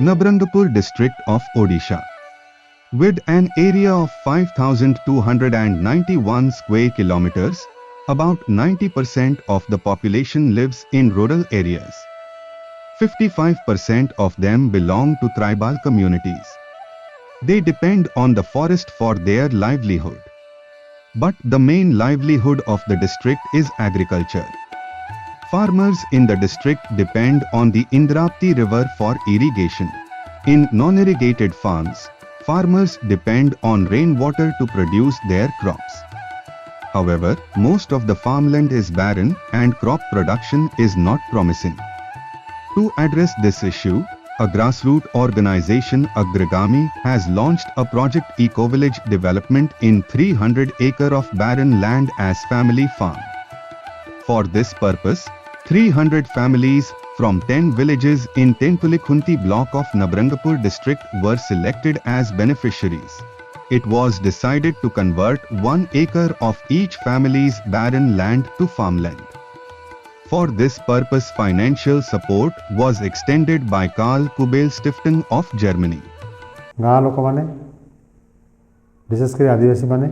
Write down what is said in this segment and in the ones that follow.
Nabrangapur district of Odisha. With an area of 5,291 square kilometers, about 90% of the population lives in rural areas. 55% of them belong to tribal communities. They depend on the forest for their livelihood. But the main livelihood of the district is agriculture. Farmers in the district depend on the Indrapti river for irrigation. In non-irrigated farms, farmers depend on rainwater to produce their crops. However, most of the farmland is barren and crop production is not promising. To address this issue, a grassroots organization Agrigami has launched a project Eco-Village Development in 300 acre of barren land as family farm. For this purpose, 300 families from 10 villages in Tenpulikhunti block of Nabrangapur district were selected as beneficiaries. It was decided to convert 1 acre of each family's barren land to farmland. For this purpose, financial support was extended by Karl Kubel Stiftung of Germany. गाँ लोक मैंने विशेषकर आदिवासी मैंने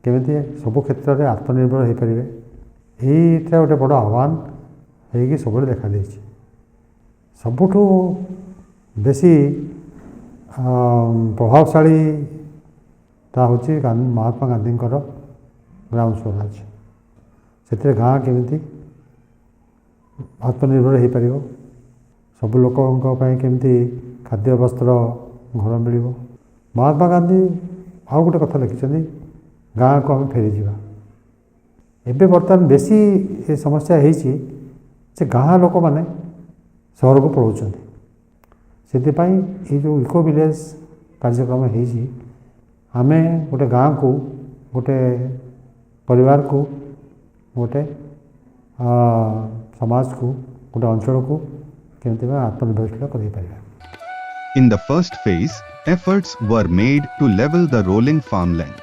केमी सब क्षेत्र में आत्मनिर्भर हो पारे ये गोटे बड़ आह्वान है सब देखा सबुठ बेसी प्रभावशाली हूँ महात्मा गांधी ग्राम स्वराज से गाँ केमी आत्मनिर्भर हो पार सब लोकों केमी खाद्य वस्त्र घर मिल महात्मा गांधी आउ गोटे कथा लिखिं गाँ को आम फेरी जा एवं बर्तमान बेसी ये समस्या है गाँ लोक मैंने सहर को पलाउं से जो इको विलेज कार्यक्रम आम गोटे गाँ को गोटे परिवार को गोटे समाज को गोटे अंचल को केमती आत्मनिर्भरशील कर। In the first phase, efforts were made to level the rolling farmland.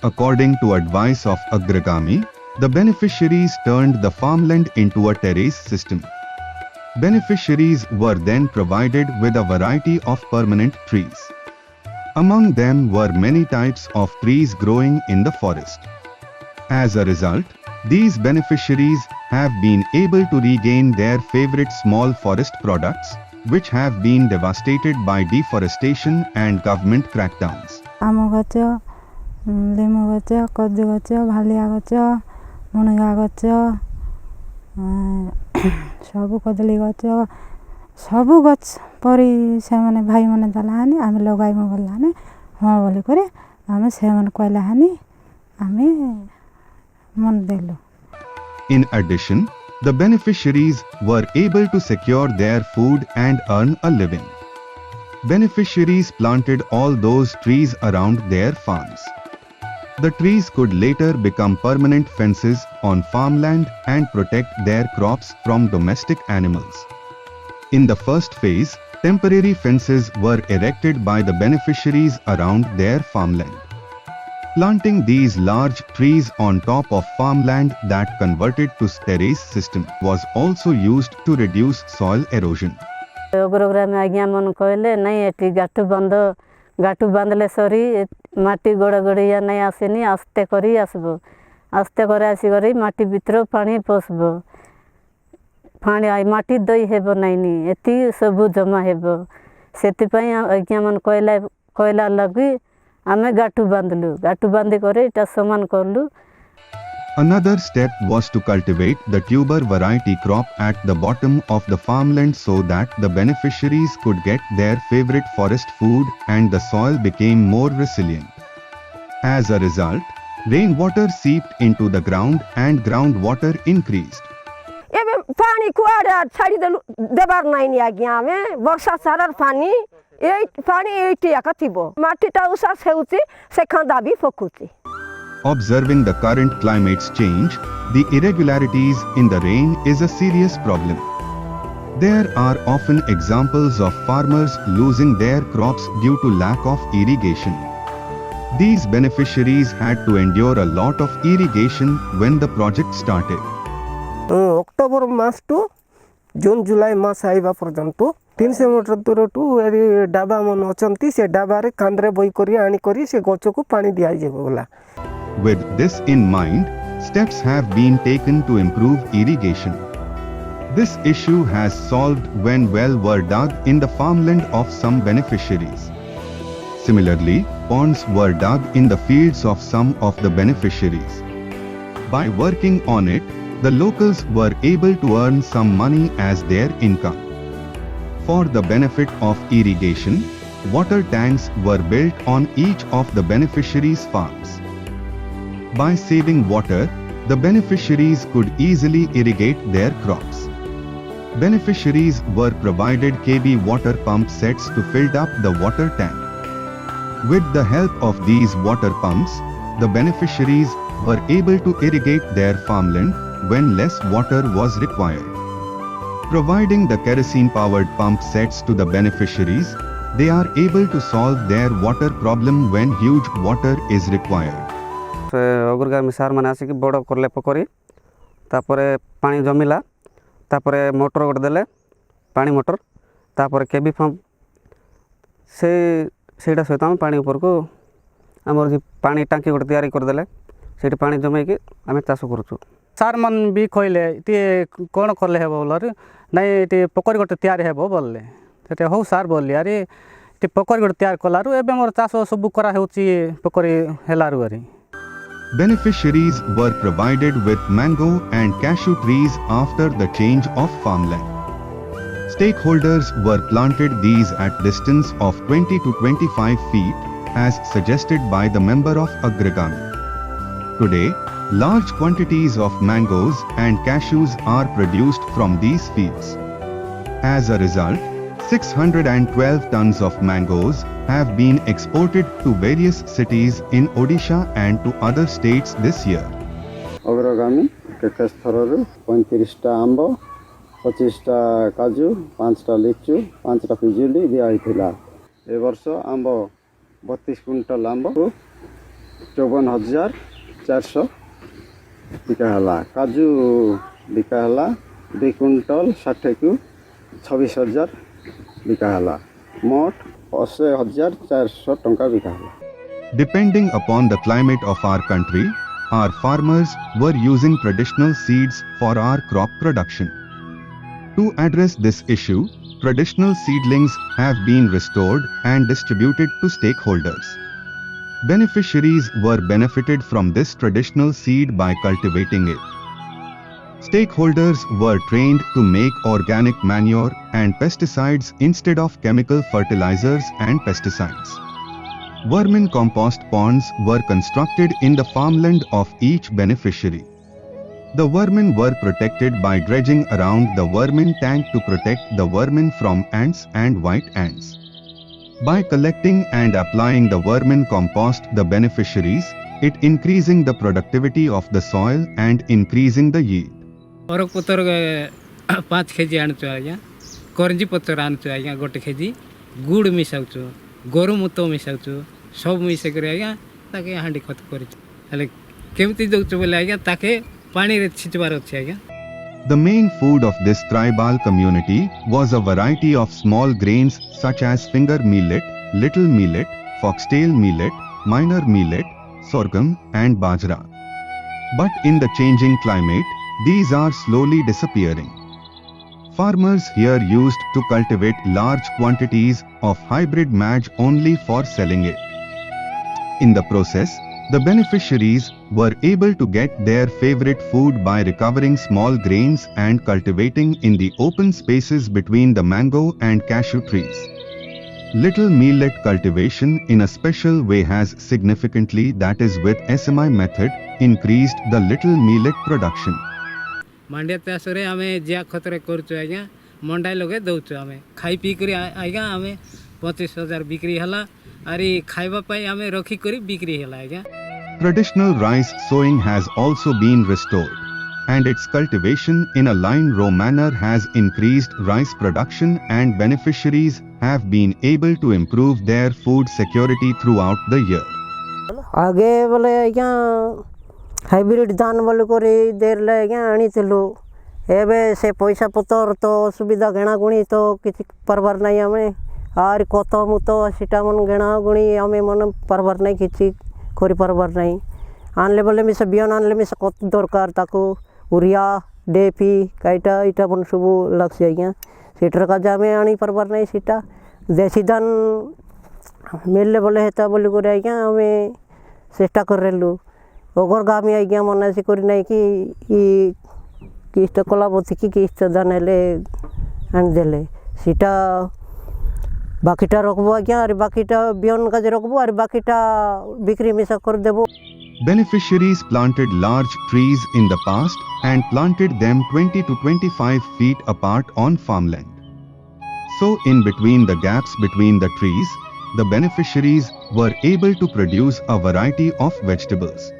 According to advice of Agrigami, the beneficiaries turned the farmland into a terrace system. Beneficiaries were then provided with a variety of permanent trees. Among them were many types of trees growing in the forest. As a result, these beneficiaries have been able to regain their favorite small forest products, which have been devastated by deforestation and government crackdowns. आम गच लेमु गच कदू गच भालिया गच मुनगा गच सब कदली गच सब गच परी से माने भाई माने दलाहानी आम लगाइमु बोलाने हाँ बोली करे आम से माने कहलाहानी आम मन देलु. In addition, the beneficiaries were able to secure their food and earn a living. Beneficiaries planted all those trees around their farms. The trees could later become permanent fences on farmland and protect their crops from domestic animals. In the first phase, temporary fences were erected by the beneficiaries around their farmland. Planting these large trees on top of farmland that converted to terrace system was also used to reduce soil erosion. Programme आज्ञा मन कहले नहीं eighty गाटू बांधले सरी माटी गोड़ गोड़िया नहीं आसेनी आस्ते करी आसबो आस्ते करे आसिक माटी भितर पानी पशबो पानी माटी दई हेबो नाइनी एति सब जमा हेबो सेतिपई आज्ञा मन कहला लगी आमे गाटू बांधी करे इटा समान करलु. Another step was to cultivate the tuber variety crop at the bottom of the farmland so that the beneficiaries could get their favorite forest food and the soil became more resilient. As a result, rainwater seeped into the ground and groundwater increased. पानी कुआड़ा छाड़ी देबार ninety आज्ञा में वर्षा सारार पानी eighty आकथिबो माटीटा उसा सेउची सेखंदा भी फकुची. Observing the current climate's change, the irregularities in the rain is a serious problem. There are often examples of farmers losing their crops due to lack of irrigation. These beneficiaries had to endure a lot of irrigation when the project started. October मास to June July मास आइबा पर्यंत 300 metre दूर to डाबा मन अच्छा से डाबार कांदे बही कर आनिक से गच को पानी दिगला। With this in mind, steps have been taken to improve irrigation. This issue has solved when wells were dug in the farmland of some beneficiaries. Similarly, ponds were dug in the fields of some of the beneficiaries. By working on it, the locals were able to earn some money as their income. For the benefit of irrigation, water tanks were built on each of the beneficiaries' farms. By saving water, the beneficiaries could easily irrigate their crops. Beneficiaries were provided KB water pump sets to fill up the water tank. With the help of these water pumps, the beneficiaries were able to irrigate their farmland when less water was required. Providing the kerosene-powered pump sets to the beneficiaries, they are able to solve their water problem when huge water is required. अग्रगामी सार मैंने आसिक बड़ कले पोखरी पानी जमिला motor गोटे देले पानी motor केबी pump से सहित आम पानी उपर को आमर पानी टांकी गोटे तैयारी करदेले से पानी जमेकी आम चाष करूँ। सार मन भी कहले टे कौन कले हे बोल नाई टे पोखरी गोटे तैयारी हे बोलले से हौ सार बोली अरे टे पोखरी गोटे तैयार कलारू एबे मोर चाष सब करा होची पोखरी हेलारू अरे। Beneficiaries were provided with mango and cashew trees after the change of farmland. Stakeholders were planted these at distance of 20 to 25 feet as suggested by the member of Agrigami. Today, large quantities of mangoes and cashews are produced from these fields. As a result, 612 tons of mangoes have been exported to various cities in Odisha and to other states this year. अग्रगामी केकेस्थरु 35टा आंब 25टा काजू 5टा लिचू 5टा पिजुली दिया हिला। ए वर्ष आंब 32 quintal आंब 54,400 बिका हला। काजू बिका हला 2 क्विंटल 60 को 26,000 बिका हला। मोट 80,400 टंका बिका हला। Depending upon the climate of our country, our farmers were using traditional seeds for our crop production. To address this issue, traditional seedlings have been restored and distributed to stakeholders. Beneficiaries were benefited from this traditional seed by cultivating it. Stakeholders were trained to make organic manure and pesticides instead of chemical fertilizers and pesticides. Vermin compost ponds were constructed in the farmland of each beneficiary. The vermin were protected by dredging around the vermin tank to protect the vermin from ants and white ants. By collecting and applying the vermin compost the beneficiaries, it increasing the productivity of the soil and increasing the yield. और पतर 5 KG आणुछु आज्ञा करंजी पतर आणुछु आज्ञा गोटे KG गुड़ मिसाउछु गोरु मुतो मिसाउछु सब मिसे करे आज्ञा ताके हांडी खत करि हले केमति दउछु बोले आज्ञा ताके पानी रे छिचबार अछि आज्ञा। The main food of this tribal community was a variety of small grains such as finger millet, little millet, foxtail millet, minor millet, sorghum and bajra. But in the changing climate, these are slowly disappearing. Farmers here used to cultivate large quantities of hybrid maize only for selling it. In the process, the beneficiaries were able to get their favorite food by recovering small grains and cultivating in the open spaces between the mango and cashew trees. Little millet cultivation in a special way has significantly, that is with SMI method, increased the little millet production. मांडिया चाष रे आमे जिया खतरे करछु आज्ञा मंडाई लगे दउछु आमे खाई P करी आज्ञा आमे 25,000 बिक्री हला अरे खाइबा पाई आमे रखी करी बिक्री हला आज्ञा। Traditional rice sowing has also been restored, and its cultivation in a line row manner has increased rice production, and beneficiaries have been able to improve their food security throughout the year. आगे बोले आज्ञा hybrid धान बोले करे देर ले आज्ञा आनी चलो एबे से पैसा पतर तो असुविधा गणागुणी तो किसी परबार नहीं आमे आर कत मुत सीटा मन गणागुणी आमे मन परबार नहीं किसी करि परबार नहीं आनले बोले मिसे बियन आनले मिसे कत दरकार ताको यूरिया डेपी काइटा इटा मन सब लगसी आज्ञा सीटर का जामे आनी परबार नहीं सीटा देसी धान मिलले बोले हेता बोली करे आज्ञा आमे चेष्टा करलु अगर गामी आज्ञा मन से करी नहीं कि किस्त कला बती कि किस्त धान हेले आनीदेले सीटा बाकीटा रखबो आज्ञा और बाकीटा बियन काजे रखबो और बाकीटा बिक्री मिसा कर देबो। Beneficiaries planted large trees in the past and planted them 20 to 25 feet apart on farmland. So in between the gaps between the trees, the beneficiaries were able to produce a variety of vegetables.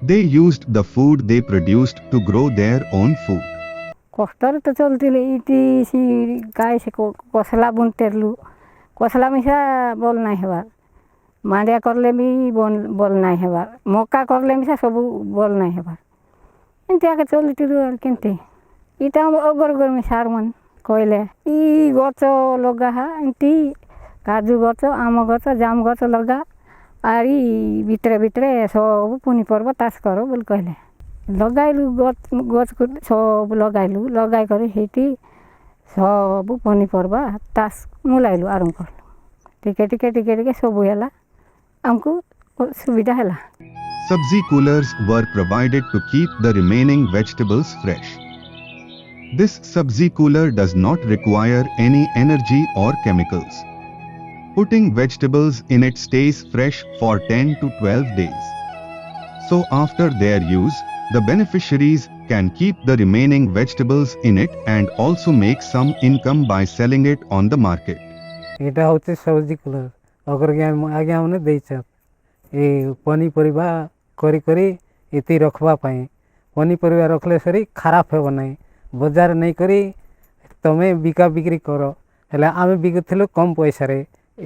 They used the food they produced to grow their own food. कष्टर तो चलती इटी सी गाय से कसला बुनतेरलु कसला मिसा बोल नहीं हेबार मांडिया करले भी बोल नहीं हेबार मक्का करले मिसा सब बोल नहीं हेबार एंते आके चलती और केंते इटा अगर अगर मिसार मन कहले ई गछ लगा हा एंती काजू गछ आम गछ जाम गछ लगा आरी भितरे भितरे सब पुनी पर्व तास करो बोल कहले लगाइलु गछ गछ सब लगाइलु लगाई कर हेटी सब पुनी पर्व तास मुलाइलु आरंभ करलु टिके टिके टिके टिके सब हैला हमको सुविधा हैला। Sabzi coolers were provided to keep the remaining vegetables fresh. This sabzi cooler does not require any energy or chemicals. Putting vegetables in it stays fresh for 10 to 12 days. So after their use, the beneficiaries can keep the remaining vegetables in it and also make some income by selling it on the market. এটা হচ্ছে সবজি cooler অগর আগে মানে ଦେଇଛ এই পনিপরিবা করি করি এতি রখবা পাই পনিপরিবা রখলে সরি খারাপ ହେବ ନାହିଁ ବଜାର ନେଇ କରି ତମେ ବିକା ବିକ୍ରି କର ହେଲେ ଆମେ ବିକୁଥିଲୁ କମ୍ ପଇସାରେ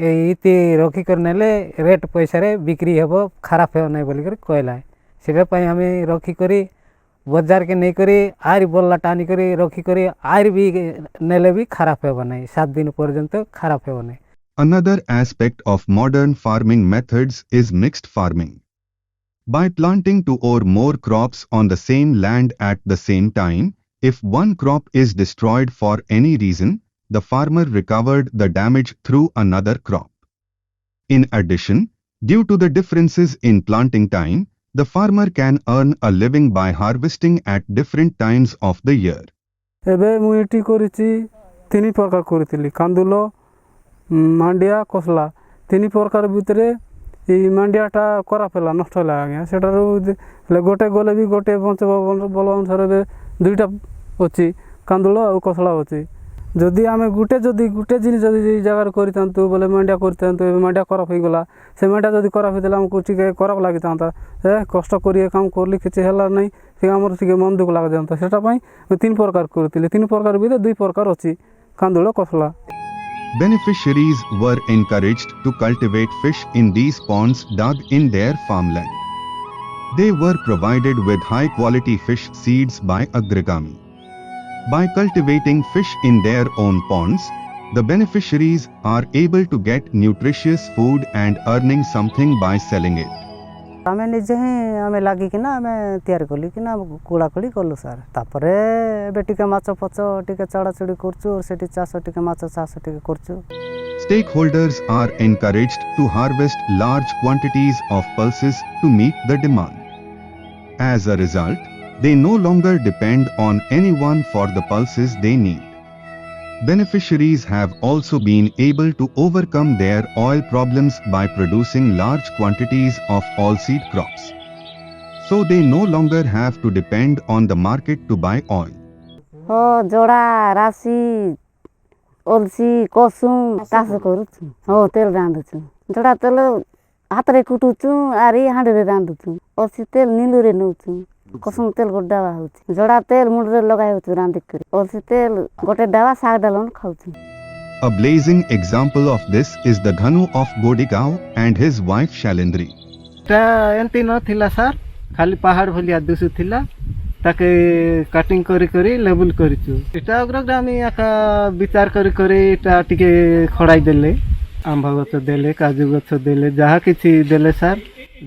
ଏଇତି ରଖିକରି ନେଲେ ରେଟ୍ ପଇସାରେ ବିକ୍ରି ହେବ ଖରାପ ହେବ ନାହିଁ ବୋଲିକରି କହିଲା ସେଇଟା ପାଇଁ ଆମେ ରଖିକରି ବଜାରକେ ନେଇକରି ଆରି ବଲ୍ଲାଟା ଆଣିକରି ରଖିକରି ଆରି ବି ନେଲେ ବି ଖରାପ ହେବ ନାହିଁ 7 ଦିନ ପର୍ଯ୍ୟନ୍ତ ଖରାପ ହେବ ନାହିଁ। Another aspect of modern farming methods is mixed farming. By planting 2 or more crops on the same land at the same time, if one crop is destroyed for any reason, the farmer recovered the damage through another crop. In addition, due to the differences in planting time, the farmer can earn a living by harvesting at different times of the year. ଏବେ ମୁଁ ଏଠି କରିଛି 3 ପ୍ରକାର କରିଥିଲି କାନ୍ଦୁଲ ମାଣ୍ଡିଆ କସଲା 3 ପ୍ରକାର ଭିତରେ এই ମାଣ୍ଡିଆଟା ଖରାପ ହେଲା ନଷ୍ଟ ହେଲା ଆଜ୍ଞା ସେଟାରୁ ହେଲେ ଗୋଟେ ଗଲେ ବି ଗୋଟେ ବଞ୍ଚିବ ଭଲ ଅନୁସାରେ ଦୁଇଟା ଅଛି କାନ୍ଦୁଳ ଆଉ କସଲା ଅଛି ଯଦି ଆମେ ଗୋଟେ ଜିନିଷ ଯଦି ଏଇ ଜାଗାରେ କରିଥାନ୍ତୁ ବୋଲେ ମାଣ୍ଡିଆ କରିଥାନ୍ତୁ ଏବେ ମାଣ୍ଡିଆ ଖରାପ ହେଇଗଲା ସେ ମାଣ୍ଡିଆ ଯଦି ଖରାପ ହେଇଥିଲା ଆମକୁ ଟିକେ ଖରାପ ଲାଗିଥାନ୍ତା କଷ୍ଟ କରି କାମ କରଲି କିଛି ହେଲା ନାହିଁ ସେ ଆମର ଟିକେ ମନ ଦୁଃଖ ଲାଗିଥାନ୍ତା ସେଟା ପାଇଁ 3 ପ୍ରକାର କରିଥିଲି 3 ପ୍ରକାର ଭିତରେ 2 ପ୍ରକାର ଅଛି କାନ୍ଦୁଳ କସଲା। Beneficiaries were encouraged to cultivate fish in these ponds dug in their farmland. They were provided with high-quality fish seeds by Agrigami. By cultivating fish in their own ponds, the beneficiaries are able to get nutritious food and earning something by selling it. आमे निजे ही आमे लागी कि ना आमे तैयार कली कि ना कुड़ा कुड़ी कलु सर तापरे एबे टिके माछ पछ टिके चड़ा चड़ी करछु और सेठी चाष टिके माछ चाष टिके करछु। Stakeholders are encouraged to harvest large quantities of pulses to meet the demand. As a result, they no longer depend on anyone for the pulses they need. Beneficiaries have also been able to overcome their oil problems by producing large quantities of oilseed crops. So they no longer have to depend on the market to buy oil. जोड़ा राशि ओलसी कसुम चाष करूछु हो तेल रांधुछु जोड़ा तेल हातरे कुटुछु आरी हांडे रांधुछु ओलसी तेल नीलुरे नउछु कसुम तेल गोडावा होछि जोड़ा तेल मुंडरे लगाइ होछु रांधि करी ओलसी तेल गोटे डावा साग डालन खाउछु। A blazing example of this is the Dhanu of Godigao and his wife Shalindri. ता एंती न थिला सर खाली पहाड़ भलिया दुसु थिला ताके काटिंग करी करी लेबल करिछु एटा अग्रगामी आका विचार करी करी एटा टिके खड़ाई देले आंबा गछ देले काजू गछ देले जहा किछि देले सर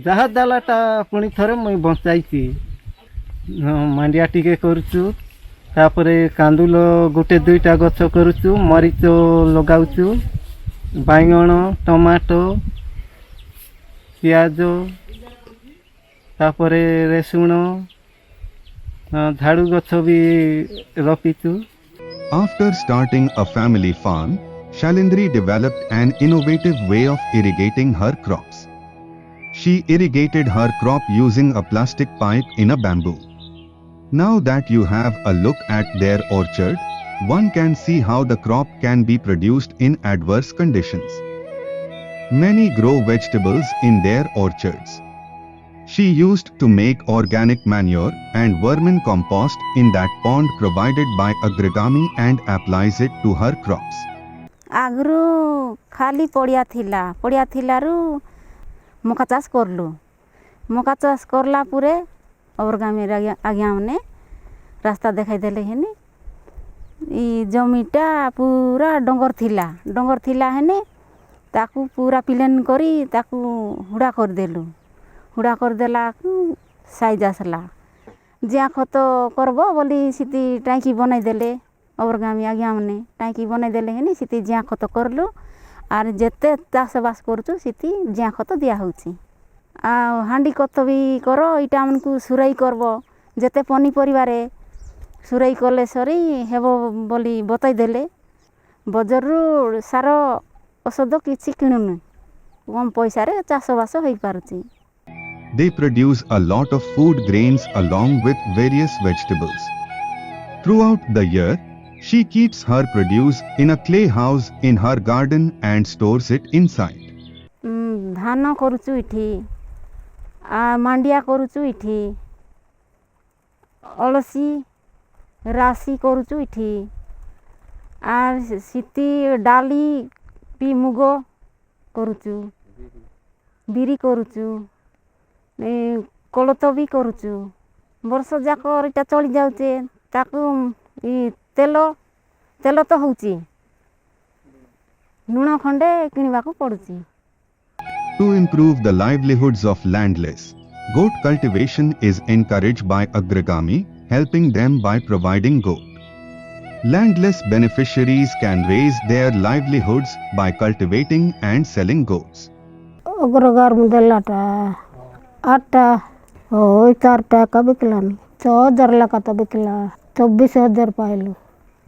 जहा दालाटा पुणी थरे मुई बंचाइछि मांडिया टिके करूछु तापरे कांदुल गोटे दुईटा गछ करूछु मरीच लगाउछु बाइगण टमाटो पियाज तापरे रसुण झाड़ू गछ भी रोपिछु। After starting a family farm, Shalindri developed an innovative way of irrigating her crops. She irrigated her crop using a plastic pipe in a bamboo. Now that you have a look at their orchard, one can see how the crop can be produced in adverse conditions. Many grow vegetables in their orchards. She used to make organic manure and vermin compost in that pond provided by Agrigami and applies it to her crops. आगरू खाली पड़िया थिलारू मका चाष करलु मका चाष करला पुरे अग्रगामी आज्ञा मैंने रास्ता देखाई देले हेनी ई जमीटा पूरा डंगर थिला हेने ताकू पूरा प्लेन करी ताकू हुड़ा कर देलु हुड़ा कर देला साइज आसला जिया खत करब बोली सीती टाँकी बनई देले अग्रगामी आज्ञा मैंने टाँकी बनई देले हेनी सीती जिया खत करलु आर जेते चाषबास करूँ सीती जिया खत दिया होची आ हांडी कत भी कर इटा मानकू सुरई करब जेते पनीपरिबारे सुरई कले सरी हेबो बोली बतई देले बजाररू सार औषध किछि किणुनु कम पैसा रे चाषबास होई पारुची। They produce a lot of food grains along with various vegetables. Throughout the year, she keeps her produce in a clay house in her garden and stores it inside. धान करूचु इठी मांडिया करूचु इठी अलसी राशि करूचु इठी आर सीती डाली भी मुग करूचु बिरी करूचु कोलतो भी करूचु वर्ष जाक इटा चली जाउचे ताकू ई तेल तो होउची लुण खंडे किनिबाकू पड़ुची। To improve the livelihoods of landless, goat cultivation is encouraged by Agrigami, helping them by providing goat. Landless beneficiaries can raise their livelihoods by cultivating and selling goats. अग्रगामी देलाटा 8 4 का बिकला 6000 लका तो बिकला 24000 पाइलु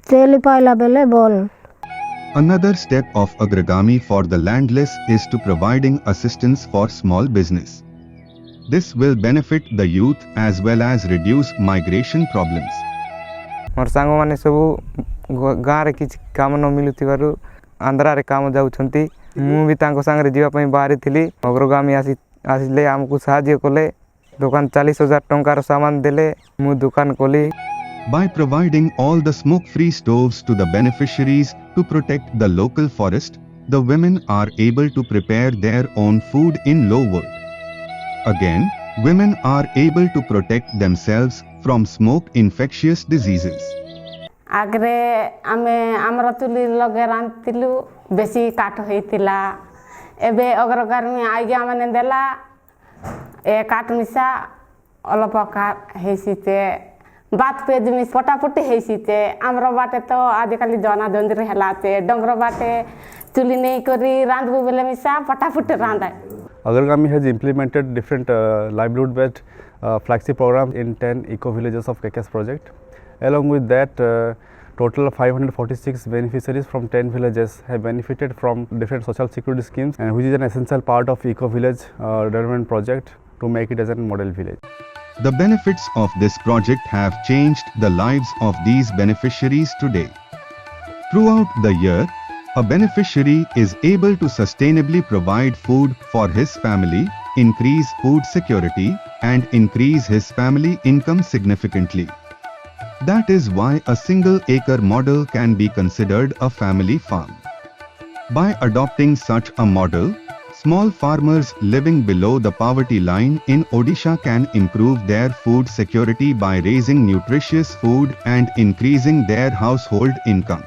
तेल पाइला बेले बोल। Another step of Agrigami for the landless is to providing assistance for small business. This will benefit the youth as well as reduce migration problems. मोर सांग माने सब गाँ रे किछ काम न मिलुथिबारु आंध्रा रे काम जाउछंती मु भी तांको संग रे जीवा पई बाहरी थिली अग्रगामी आसिले हमकु सहाय्य कले दुकान 40,000 टंकार सामान देले मु दुकान Koli. By providing all the smoke-free stoves to the beneficiaries to protect the local forest, the women are able to prepare their own food in low wood. Again, women are able to protect themselves from smoke infectious diseases. आगरे आमे आमर चुली लगे रांतिलु बेसी काठ होइतिला एबे अग्रगामी आज्ञा माने देला ए काठ मिसा अलप काठ हेसिते बात पेज में पटापटी हेसिते आमर बाटे तो आजिकल जना जंदिर हेलाते डंगर बाटे चुली नहीं करी रांधबु बेले मिसा पटापटी रांधा। Agrigami has implemented different livelihood-based flagship programs in 10 eco-villages of KKS project. Along with that, total 546 beneficiaries from 10 villages have benefited from different social security schemes, and which is an essential part of eco-village development project to make it as a model village. The benefits of this project have changed the lives of these beneficiaries today. Throughout the year, a beneficiary is able to sustainably provide food for his family, increase food security, and increase his family income significantly. That is why a single acre model can be considered a family farm. By adopting such a model, Small farmers living below the poverty line in Odisha can improve their food security by raising nutritious food and increasing their household income.